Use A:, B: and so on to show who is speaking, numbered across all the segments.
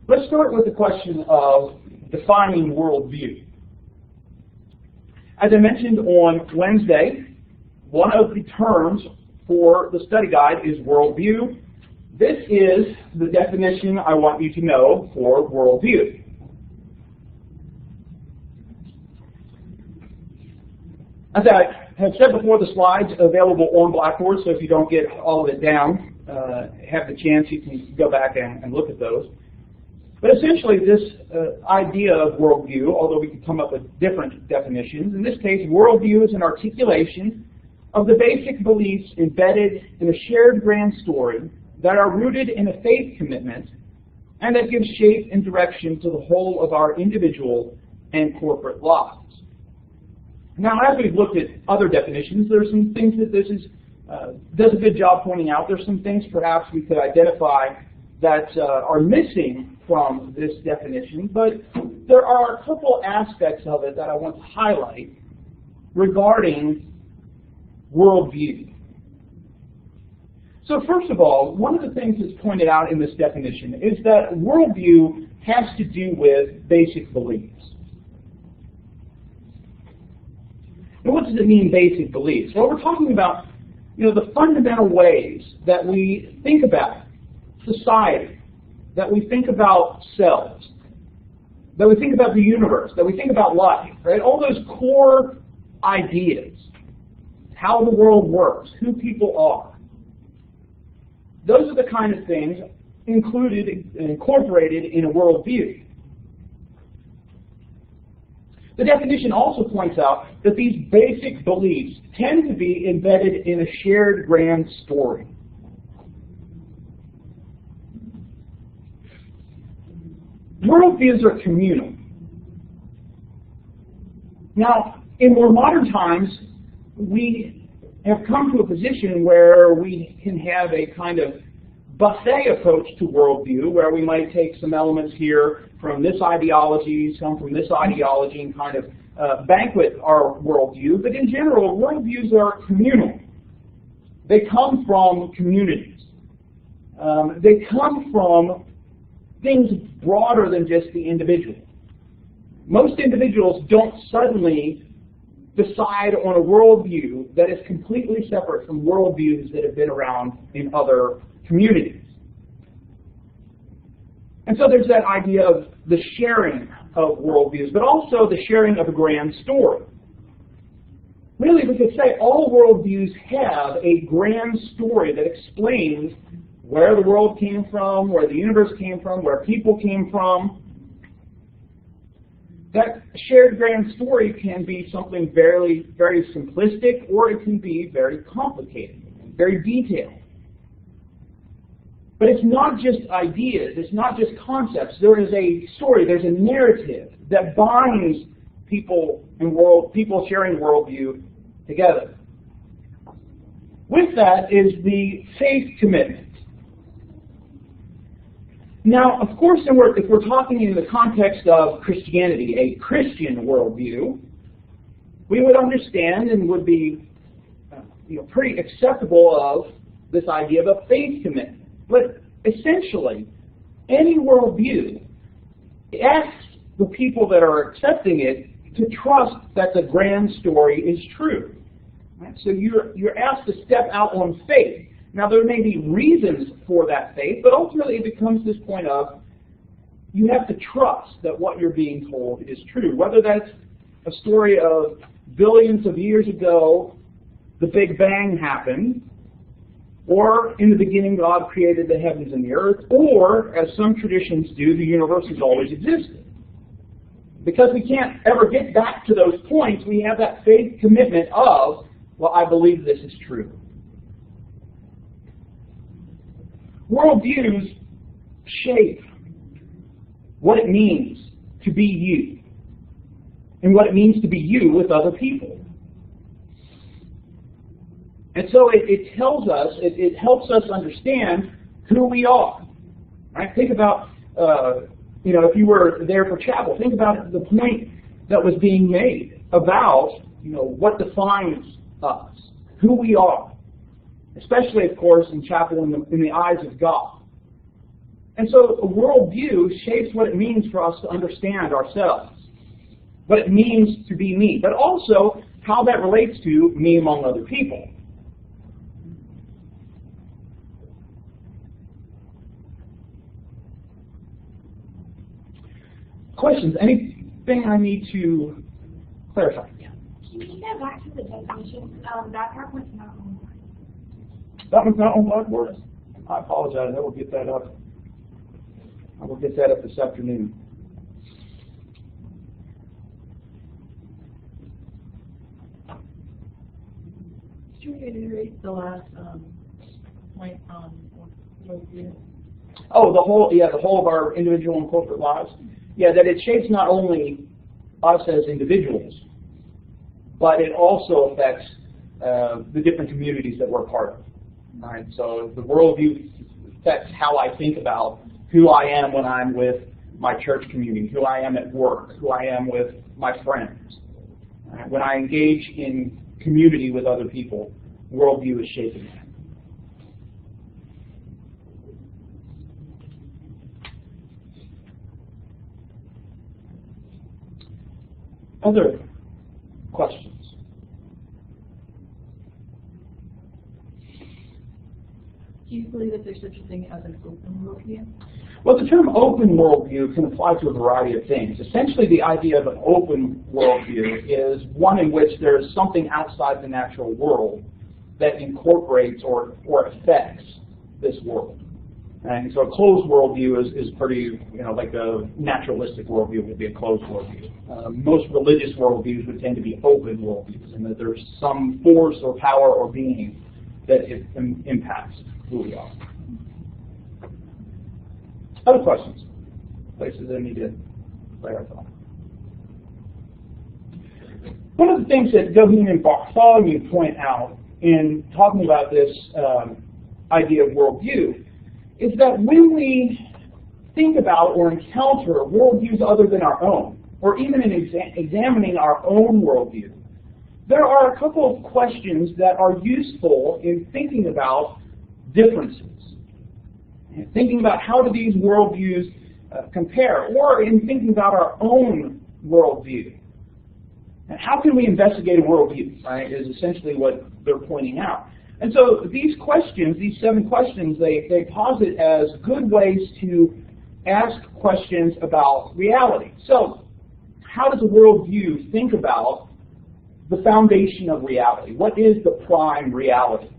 A: Let's start with the question of defining worldview. As I mentioned on Wednesday, one of the terms for the study guide is worldview. This is the definition I want you to know for worldview. As I have said before, the slides are available on Blackboard, so if you don't get all of it down, have the chance, you can go back and look at those. But essentially, this idea of worldview, although we can come up with different definitions, in this case, worldview is an articulation of the basic beliefs embedded in a shared grand story that are rooted in a faith commitment and that gives shape and direction to the whole of our individual and corporate lives. Now, as we've looked at other definitions, there are some things that this does a good job pointing out. There's some things perhaps we could identify that are missing from this definition, but there are a couple aspects of it that I want to highlight regarding worldview. So first of all, one of the things that's pointed out in this definition is that worldview has to do with basic beliefs. Now, what does it mean, basic beliefs? Well, we're talking about, the fundamental ways that we think about society, that we think about selves, that we think about the universe, that we think about life, right? All those core ideas, how the world works, who people are. Those are the kind of things included and incorporated in a worldview. The definition also points out that these basic beliefs tend to be embedded in a shared grand story. Worldviews are communal. Now, in more modern times, we have come to a position where we can have a kind of buffet approach to worldview, where we might take some elements here from this ideology, some from this ideology, and kind of banquet our worldview. But in general, worldviews are communal. They come from communities. They come from things broader than just the individual. Most individuals don't suddenly decide on a worldview that is completely separate from worldviews that have been around in other communities. And so there's that idea of the sharing of worldviews, but also the sharing of a grand story. Really, we could say all worldviews have a grand story that explains where the world came from, where the universe came from, where people came from. That shared grand story can be something very, very simplistic, or it can be very complicated, very detailed. But it's not just ideas, it's not just concepts. There is a story, there's a narrative that binds people and people sharing worldview together. With that is the faith commitment. Now, of course, if we're talking in the context of Christianity, a Christian worldview, we would understand and would be pretty acceptable of this idea of a faith commitment. But essentially, any worldview asks the people that are accepting it to trust that the grand story is true. Right? So you're asked to step out on faith. Now, there may be reasons for that faith, but ultimately it becomes this point of you have to trust that what you're being told is true. Whether that's a story of billions of years ago, the Big Bang happened, or in the beginning God created the heavens and the earth, or, as some traditions do, the universe has always existed. Because we can't ever get back to those points, we have that faith commitment of, well, I believe this is true. Worldviews shape what it means to be you and what it means to be you with other people. And so it tells us, it helps us understand who we are. Right? Think about, if you were there for chapel, think about the point that was being made about, what defines us, who we are. Especially, of course, in chapel in the eyes of God. And so a worldview shapes what it means for us to understand ourselves, what it means to be me, but also how that relates to me among other people. Questions? Anything I need to clarify?
B: Can you go back to the definition? That part was not on.
A: That one's not on Blackboard? I apologize. I will get that up. I will get that up this afternoon.
C: Could you reiterate the last point on worldview?
A: Oh, the whole of our individual and corporate lives. Yeah, that it shapes not only us as individuals, but it also affects the different communities that we're part of. Right? So the worldview affects how I think about who I am when I'm with my church community, who I am at work, who I am with my friends. Right? When I engage in community with other people, worldview is shaping that. Other questions?
C: Do you believe that there's such a thing as an open worldview?
A: Well, the term open worldview can apply to a variety of things. Essentially, the idea of an open worldview is one in which there is something outside the natural world that incorporates or affects this world. And so a closed worldview is pretty, like a naturalistic worldview would be a closed worldview. Most religious worldviews would tend to be open worldviews, and that there's some force or power or being that it impacts who we are. Other questions? Places that need to clarify. One of the things that Goheen and Bartholomew point out in talking about this idea of worldview is that when we think about or encounter worldviews other than our own, or even in examining our own worldview, there are a couple of questions that are useful in thinking about differences. And thinking about how do these worldviews compare, or in thinking about our own worldview. And how can we investigate a worldview, right, is essentially what they're pointing out. And so these questions, these 7 questions, they posit as good ways to ask questions about reality. So how does a worldview think about the foundation of reality? What is the prime reality?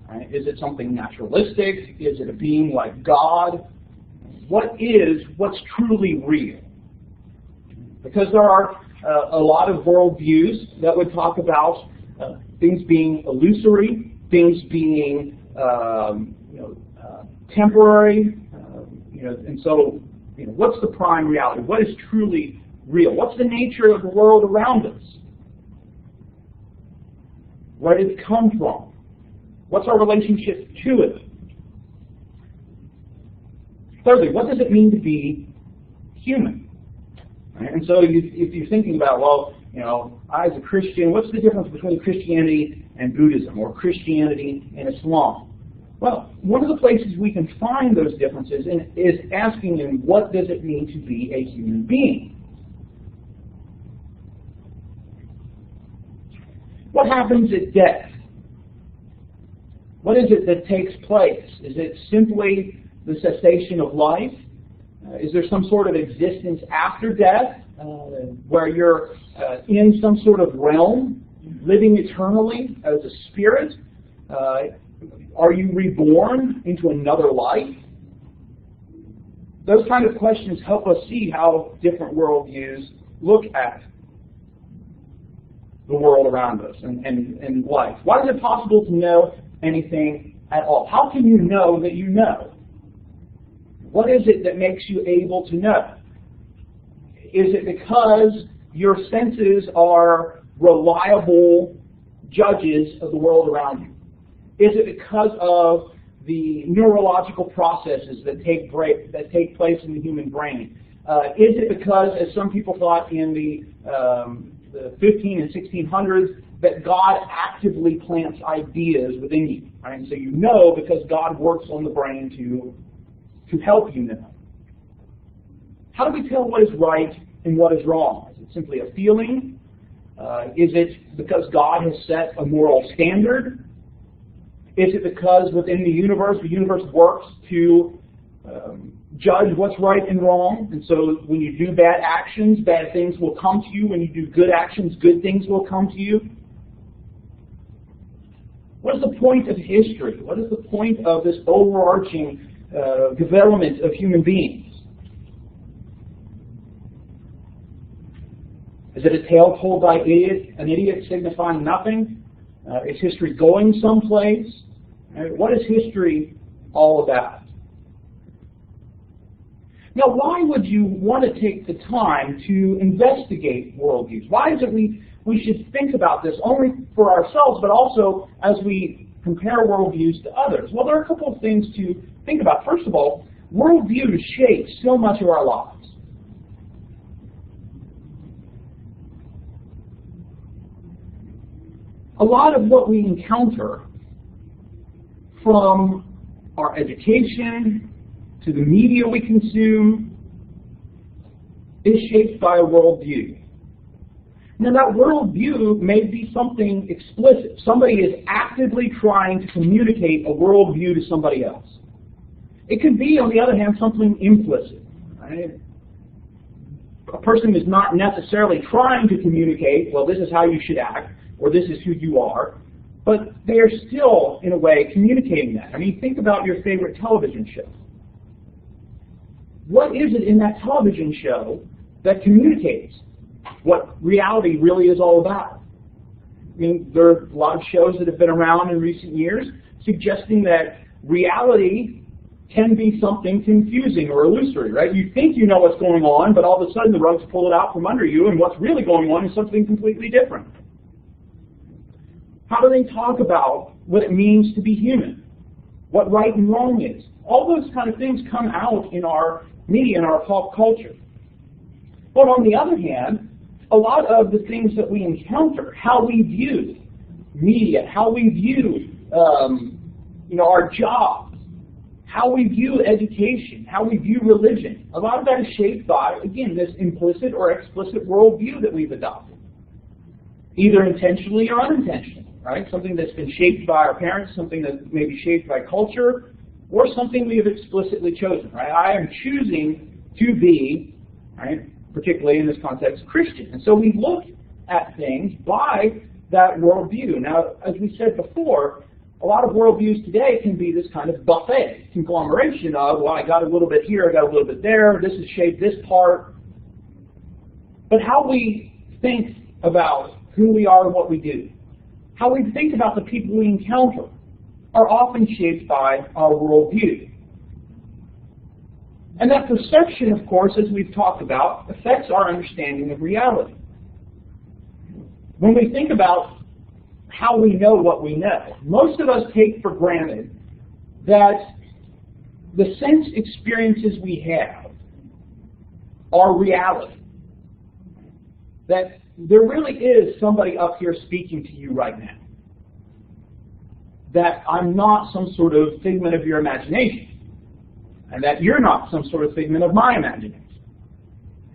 A: Right? Is it something naturalistic? Is it a being like God? What's truly real? Because there are a lot of worldviews that would talk about things being illusory, things being temporary, and so what's the prime reality? What is truly real? What's the nature of the world around us? Where did it come from? What's our relationship to it? Thirdly, what does it mean to be human? Right? And so if you're thinking about, well, I as a Christian, what's the difference between Christianity and Buddhism, or Christianity and Islam? Well, one of the places we can find those differences is asking them, what does it mean to be a human being? What happens at death? What is it that takes place? Is it simply the cessation of life? Is there some sort of existence after death where you're in some sort of realm, living eternally as a spirit? Are you reborn into another life? Those kind of questions help us see how different worldviews look at the world around us and life. Why is it possible to know anything at all? How can you know that you know? What is it that makes you able to know? Is it because your senses are reliable judges of the world around you? Is it because of the neurological processes that take place in the human brain? Is it because, as some people thought in the 15 and 1600s, that God actively plants ideas within you? Right? So you know because God works on the brain to to help you know? How do we tell what is right and what is wrong? Is it simply a feeling? Is it because God has set a moral standard? Is it because within the universe works to judge what's right and wrong? And so when you do bad actions, bad things will come to you. When you do good actions, good things will come to you. What is the point of history? What is the point of this overarching development of human beings? Is it a tale told by an idiot signifying nothing? Is history going someplace? What is history all about? Now, why would you want to take the time to investigate worldviews? Why is it we should think about this only for ourselves, but also as we compare worldviews to others? Well, there are a couple of things to think about. First of all, worldviews shape so much of our lives. A lot of what we encounter, from our education to the media we consume, is shaped by a worldview. Now, that worldview may be something explicit. Somebody is actively trying to communicate a worldview to somebody else. It could be, on the other hand, something implicit. Right? A person is not necessarily trying to communicate, well, this is how you should act, or this is who you are, but they are still, in a way, communicating that. I mean, think about your favorite television show. What is it in that television show that communicates what reality really is all about? I mean, there are a lot of shows that have been around in recent years suggesting that reality can be something confusing or illusory, right? You think you know what's going on, but all of a sudden the rug's pulled out from under you, and what's really going on is something completely different. How do they talk about what it means to be human? What right and wrong is? All those kind of things come out in our media, in our pop culture. But on the other hand, a lot of the things that we encounter, how we view media, how we view our jobs, how we view education, how we view religion, a lot of that is shaped by, again, this implicit or explicit worldview that we've adopted, either intentionally or unintentionally. Right? Something that's been shaped by our parents, something that may be shaped by culture, or something we have explicitly chosen. Right? I am choosing to be, right, particularly in this context, Christian. And so we look at things by that worldview. Now, as we said before, a lot of worldviews today can be this kind of buffet, conglomeration of, well, I got a little bit here, I got a little bit there, this has shaped this part. But how we think about who we are and what we do, how we think about the people we encounter, are often shaped by our worldview. And that perception, of course, as we've talked about, affects our understanding of reality. When we think about how we know what we know, most of us take for granted that the sense experiences we have are reality. That there really is somebody up here speaking to you right now. That I'm not some sort of figment of your imagination. And that you're not some sort of figment of my imagination.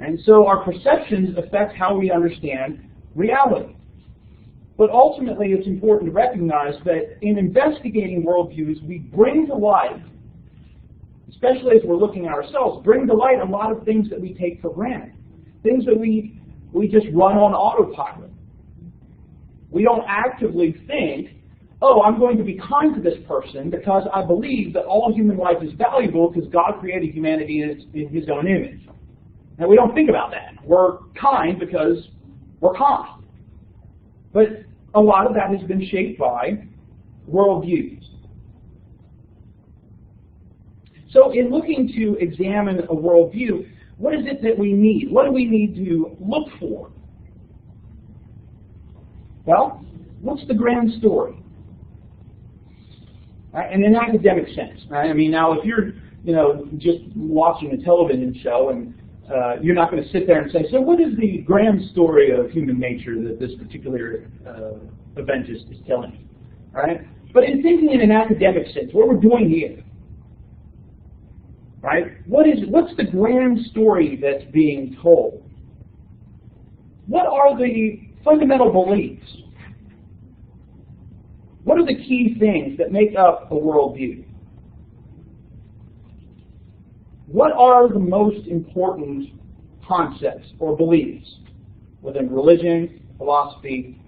A: And so our perceptions affect how we understand reality. But ultimately, it's important to recognize that in investigating worldviews, we bring to light, especially as we're looking at ourselves, bring to light a lot of things that we take for granted. Things that we just run on autopilot. We don't actively think, oh, I'm going to be kind to this person because I believe that all human life is valuable because God created humanity in His own image. And we don't think about that. We're kind because we're kind. But a lot of that has been shaped by worldviews. So in looking to examine a worldview, what is it that we need? What do we need to look for? Well, what's the grand story? In an academic sense. Right? I mean, now if you're just watching a television show and you're not going to sit there and say, so what is the grand story of human nature that this particular event is telling you? Right? But in thinking in an academic sense, what we're doing here right? What's the grand story that's being told? What are the fundamental beliefs? What are the key things that make up a worldview? What are the most important concepts or beliefs within religion, philosophy,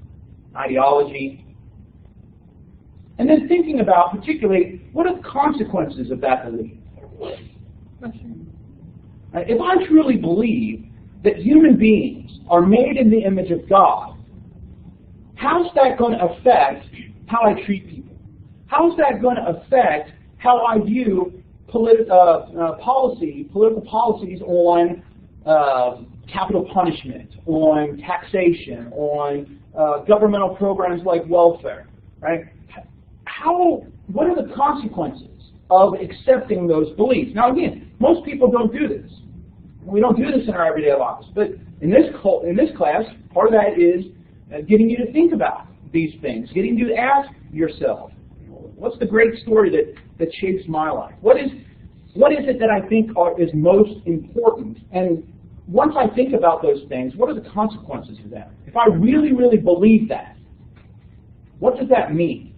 A: ideology? And then thinking about particularly what are the consequences of that belief? If I truly believe that human beings are made in the image of God, how's that going to affect how I treat people? How's that going to affect how I view political policies on capital punishment, on taxation, on governmental programs like welfare, right? What are the consequences of accepting those beliefs? Now again, most people don't do this. We don't do this in our everyday lives. But in this class, part of that is getting you to think about these things, getting you to ask yourself, what's the great story that shapes my life? What is it that I think is most important? And once I think about those things, what are the consequences of that? If I really, really believe that, what does that mean?